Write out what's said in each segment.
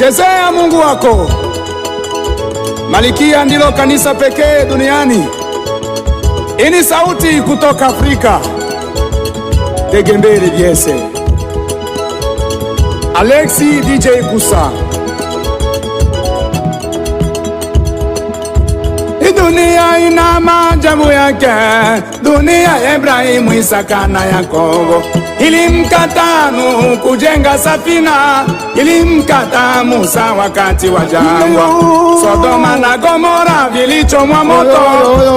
Chezea Mungu wako. Malikia ndilo kanisa pekee duniani. Ini sauti kutoka Afrika. Tegembere Biese. Alexi DJ Kusa. Dunia ina maajabu yake, dunia ya Ibrahimu, Isaka na Yakobo. Ilimkataa Nuhu kujenga safina, ilimkataa Musa wakati wa jangwa. Sodoma na Gomora vilichomwa moto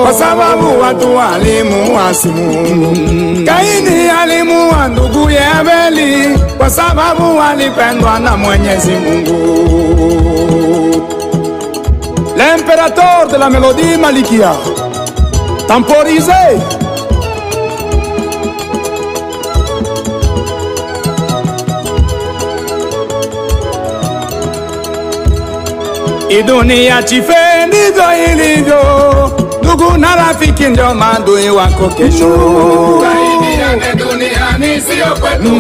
kwa sababu watu walimuasi Mungu. Kaini alimuua nduguye Abeli kwa sababu walipendwa na Mwenyezi Mungu. L'impérateur de la mélodie Malikia, temporisé. Idunia chife ndivyo ilivyo, ndugu na rafiki ndio maadui wako kesho. Kusaidiane duniani sio kwetu,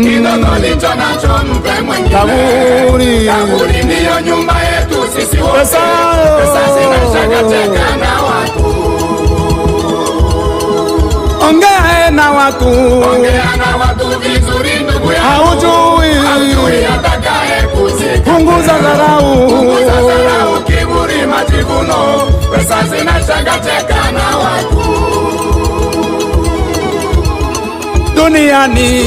kidogo licho nacho mpe mwingine. Kaburi ndiyo nyumba yetu sisi wote, pesa zinashakateka na watu. Ongea na watu, ongea na watu vizuri ndugu yangu. Haujui atakaye kuzika. Punguza dharau, punguza dharau, kiburi, majivuno, pesa zinashakateka na watu. Duniani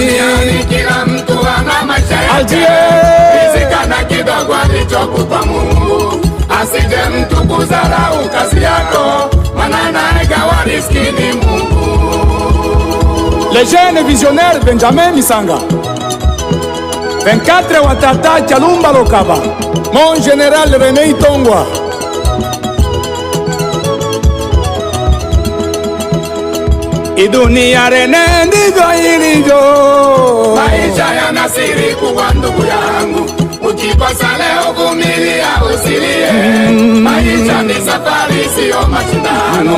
kila mtu ana maisha yake, rizika na kidogo alichokupa Mungu. Asije mtu kudharau kazi yako, maana anayegawa riziki ni Mungu. Le jeune visionnaire Benjamin Misanga, 24 Watata Kalumba Lokaba, mon général René Itongwa. Idunia Rene ndivyo ilivyo, maisha yana siri kubwa ndugu yangu. Ukikosa leo vumilia, usilie. Maisha ni safari, sio mashindano.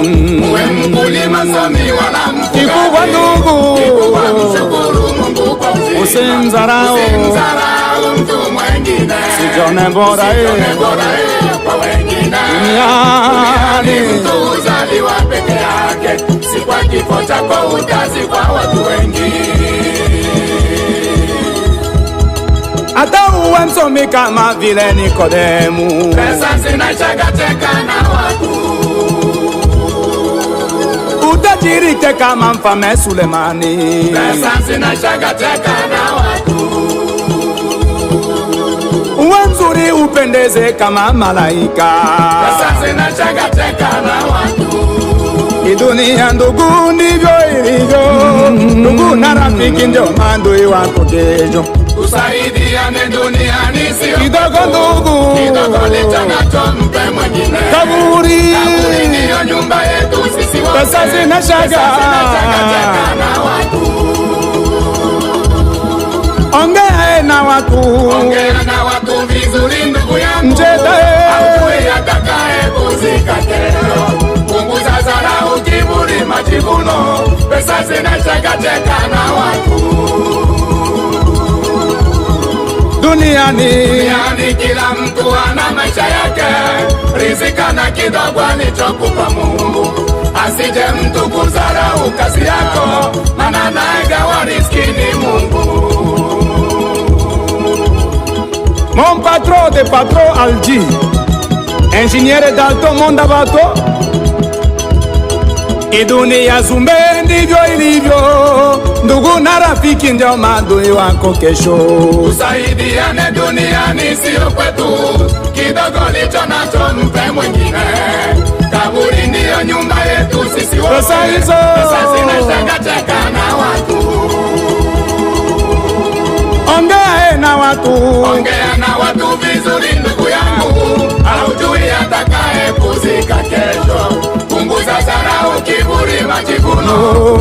Uwe mkulima somi wala mfugaji. Kikubwa ndugu, kikubwa mshukuru Mungu kwa uzima. Usimdharau mtu mwengine, sijone bora kwa wengine. Duniani mtu uzaliwa peke yake, si kwa kifo chako utazikwa watu wengi. hata uwe msomi kama vile Nikodemu, pesa zinashakateka na watu. utajirike kama Mfalme Sulemani, pesa zinashakateka na watu. uwe mzuri upendeze kama malaika, pesa zinashakateka na watu. Dunia ndugu ndivyo ilivyo, ndugu na rafiki ndio maadui wako kesho. Tusaidiane duniani sio kidogo ndugu, kidogo licho nacho mpe mwingine. Kaburi ndiyo nyumba yetu sisi wote, pesa zinashakateka na watu. Ongea na watu, ongea na watu vizuri ndugu yangu. Mjeda haujui atakaye kuzika kesho. Punguza dharau, kiburi, majivuno, pesa zinashakateka na watu. Duniani kila mtu ana maisha yake, rizika na kidogo alichokupa Mungu. Asije mtu kudharau kazi yako, maana anayegawa riziki ni Mungu. Mon patron de patron Alji, ingénieur d'Alto Mondabato. Dunia zumbe ndivyo ilivyo, ndugu na rafiki ndio maadui wako kesho. Tusaidiane duniani sio kwetu, kidogo licho nacho mpe mwingine. Kaburi ndiyo nyumba yetu sisi wote, pesa zinashakateka na watu. Ongea na watu, ongea na watu vizuri ndugu yangu. Haujui atakaye kuzika kesho. Punguza dharau, kiburi, majivuno,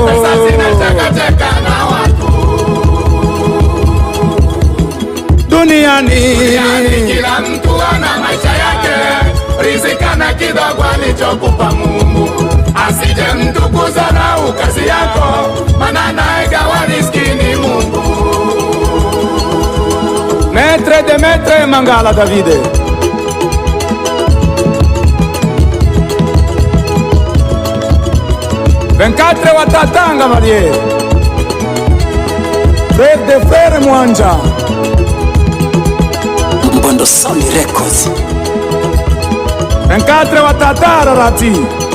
pesa zinashakateka na watu. Duniani kila mtu ana maisha yake, rizika na kidogo alichokupa Mungu. Asije mtu kudharau kazi yako, maana anayegawa riziki ni Mungu. Maître Davide Demetre Mangala Davide. Venkatre Watatanga Marie. Frère de Frère Mwanja. Mbondo Sony Records. Venkatre Watatara Rati.